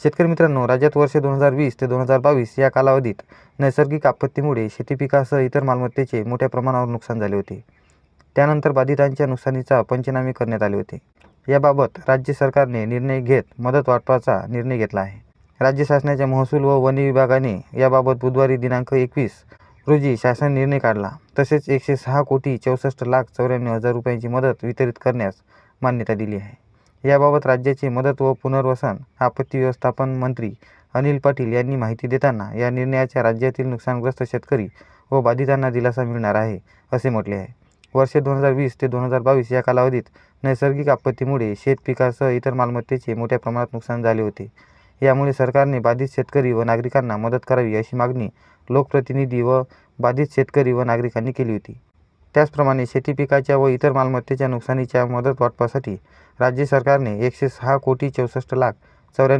शेतकरी मित्रांनो, राज्यात वर्षे 2020 ते 2022 या कालावधीत नैसर्गिक आपत्तीमुळे शेती पिकासह इतर मालमत्तेचे मोठ्या प्रमाणावर नुकसान झाले होते. त्यानंतर बाधितांच्या नुकसानीचा पंचनामे करण्यात आले होते. याबाबत राज्य सरकारने निर्णय घेत मदत वाटपाचा निर्णय घेतला आहे. राज्य शासनाच्या महसूल व वन विभागाने याबाबत बुधवारी दिनांक 21 रोजी शासन निर्णय काढला. तसेच 106,64,94,हजार रुपयांची मदत वितरित करण्यास मान्यता दिली आहे. याबाबत राज्याचे मदत व पुनर्वसन आपत्ती व्यवस्थापन मंत्री अनिल पाटील यांनी माहिती देताना या निर्णयाचा राज्यातील नुकसानग्रस्त शेतकरी व बाधितांना दिलासा मिळणार आहे, असे म्हटले आहे. वर्षे 2020 ते 2022 या कालावधीत नैसर्गिक आपत्तीमुळे शेत पिकासह इतर मालमत्तेचे मोठ्या प्रमाणात नुकसान झाले होते. यामुळे सरकारने बाधित शेतकरी व नागरिकांना मदत करावी अशी मागणी लोकप्रतिनिधी व बाधित शेतकरी व नागरिकांनी केली होती. त्याचप्रमाणे शेती पिकाच्या व इतर मालमत्तेच्या नुकसानीच्या मदत वाटपासाठी राज्य सरकारने 106,64,94,हजार